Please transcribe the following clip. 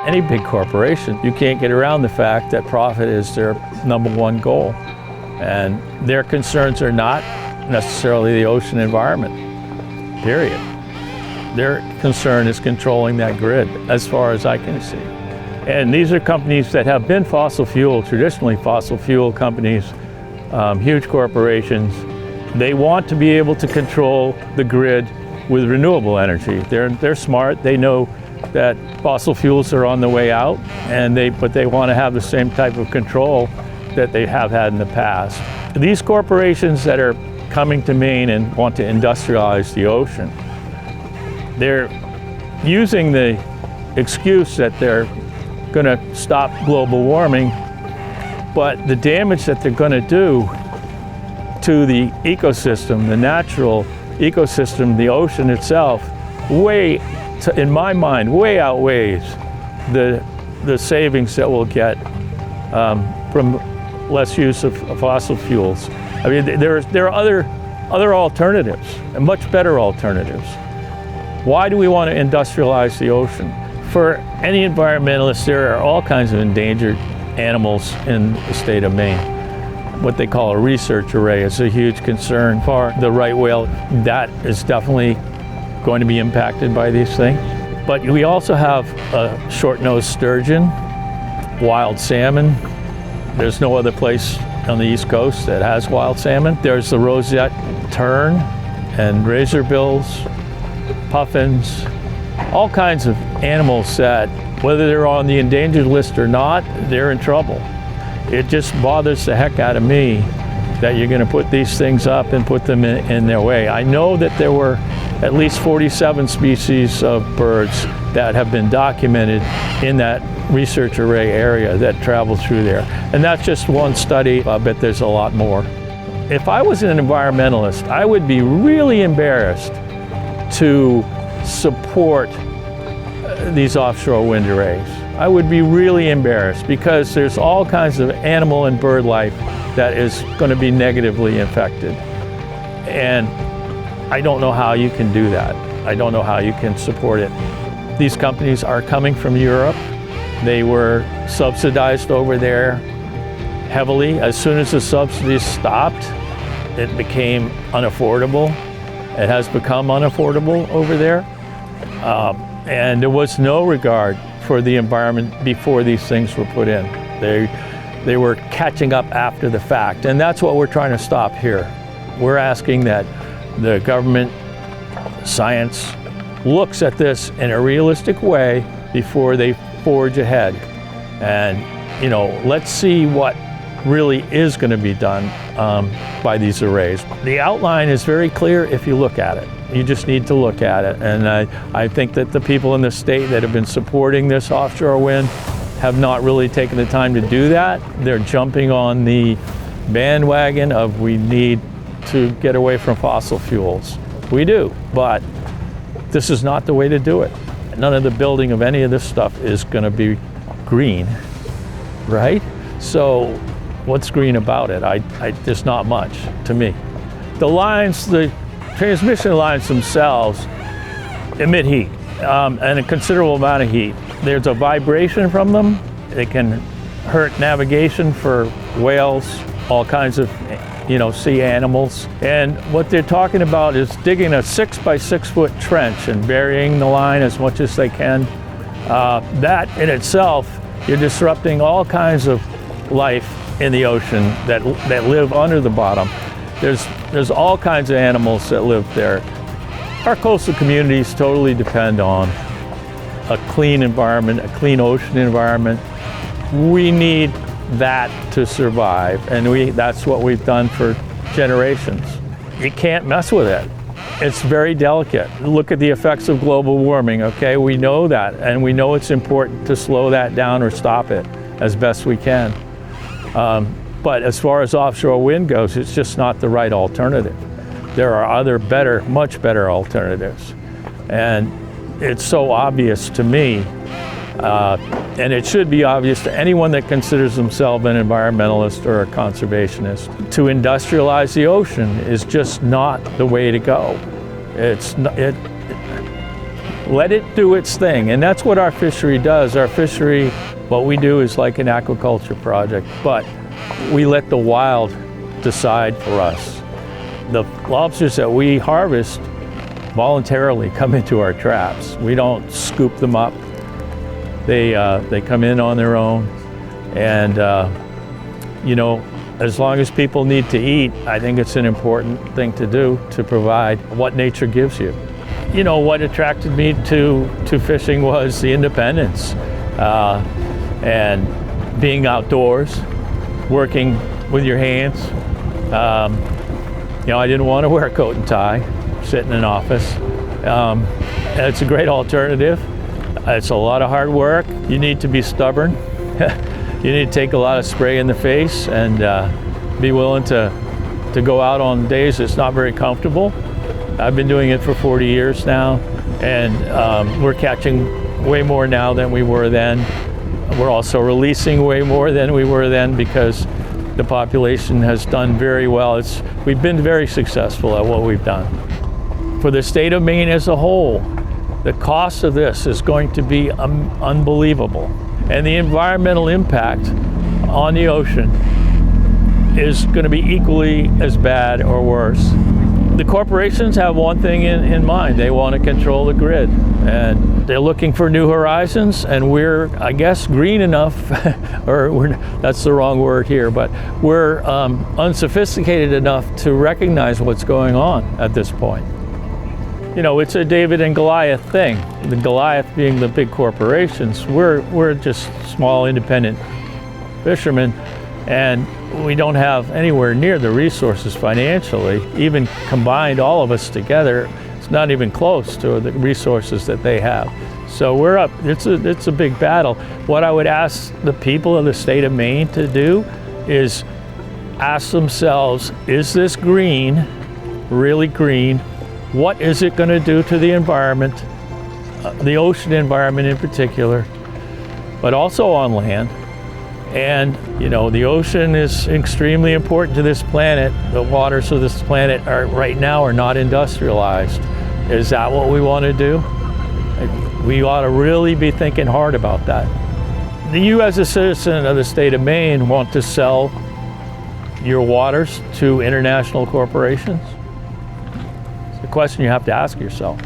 Any big corporation, you can't get around the fact that profit is their number one goal. And their concerns are not necessarily the ocean environment, period. Their concern is controlling that grid, as far as I can see. And these are companies that have been fossil fuel, traditionally fossil fuel companies, huge corporations. They want to be able to control the grid with renewable energy. They're smart. They know that fossil fuels are on the way out, but they want to have the same type of control that they have had in the past. These corporations that are coming to Maine and want to industrialize the ocean, they're using the excuse that they're going to stop global warming, but the damage that they're going to do to the ecosystem, the natural ecosystem, the ocean itself, in my mind, way outweighs the savings that we'll get from less use of fossil fuels. I mean, there are other alternatives, and much better alternatives. Why do we want to industrialize the ocean? For any environmentalist, there are all kinds of endangered animals in the state of Maine. What they call a research array is a huge concern for the right whale. That is definitely going to be impacted by these things. But we also have a short-nosed sturgeon, wild salmon. There's no other place on the East Coast that has wild salmon. There's the roseate tern and razorbills, puffins, all kinds of animals that, whether they're on the endangered list or not, they're in trouble. It just bothers the heck out of me that you're going to put these things up and put them in their way. I know that there were at least 47 species of birds that have been documented in that research array area that travel through there. And that's just one study. I bet there's a lot more. If I was an environmentalist, I would be really embarrassed to support these offshore wind arrays. I would be really embarrassed because there's all kinds of animal and bird life that is going to be negatively affected. And I don't know how you can do that. I don't know how you can support it. These companies are coming from Europe. They were subsidized over there heavily. As soon as the subsidies stopped, it became unaffordable. It has become unaffordable over there. And there was no regard for the environment before these things were put in. They were catching up after the fact. And that's what we're trying to stop here. We're asking that the government, science, looks at this in a realistic way before they forge ahead. And, let's see what really is going to be done by these arrays. The outline is very clear if you look at it. You just need to look at it. And I think that the people in the state that have been supporting this offshore wind have not really taken the time to do that. They're jumping on the bandwagon of we need to get away from fossil fuels. We do, but this is not the way to do it. None of the building of any of this stuff is going to be green, right? So what's green about it? There's not much to me. The transmission lines themselves emit heat, and a considerable amount of heat. There's a vibration from them. It can hurt navigation for whales, all kinds of sea animals. And what they're talking about is digging a 6 by 6 foot trench and burying the line as much as they can. That in itself, you're disrupting all kinds of life in the ocean that live under the bottom. There's all kinds of animals that live there. Our coastal communities totally depend on a clean environment, a clean ocean environment. We need that to survive, and that's what we've done for generations. You can't mess with it. It's very delicate. Look at the effects of global warming, okay? We know that, and we know it's important to slow that down or stop it as best we can. But as far as offshore wind goes, it's just not the right alternative. There are other much better alternatives. And it's so obvious to me, and it should be obvious to anyone that considers themselves an environmentalist or a conservationist. To industrialize the ocean is just not the way to go. Let it do its thing, and that's what our fishery does. Our fishery, what we do is like an aquaculture project, but we let the wild decide for us. The lobsters that we harvest voluntarily come into our traps. We don't scoop them up. They come in on their own, and you know, as long as people need to eat, I think it's an important thing to do, to provide what nature gives you. You know, what attracted me to fishing was the independence and being outdoors, working with your hands. You know, I didn't want to wear a coat and tie, sit in an office. And it's a great alternative. It's a lot of hard work. You need to be stubborn. You need to take a lot of spray in the face and be willing to go out on days it's not very comfortable. I've been doing it for 40 years now, and we're catching way more now than we were then. We're also releasing way more than we were then because the population has done very well. We've been very successful at what we've done. For the state of Maine as a whole, the cost of this is going to be unbelievable. And the environmental impact on the ocean is going to be equally as bad or worse. The corporations have one thing in mind. They want to control the grid, and they're looking for new horizons, and we're, I guess, green enough, or that's the wrong word here, but we're unsophisticated enough to recognize what's going on at this point. You know, it's a David and Goliath thing. The Goliath being the big corporations. We're just small independent fishermen, and we don't have anywhere near the resources financially. Even combined, all of us together, it's not even close to the resources that they have. So we're up. It's a big battle. What I would ask the people of the state of Maine to do is ask themselves, is this green, really green? What is it going to do to the environment, the ocean environment in particular, but also on land? And, you know, the ocean is extremely important to this planet. The waters of this planet right now are not industrialized. Is that what we want to do? We ought to really be thinking hard about that. Do you, as a citizen of the state of Maine, want to sell your waters to international corporations? It's a question you have to ask yourself.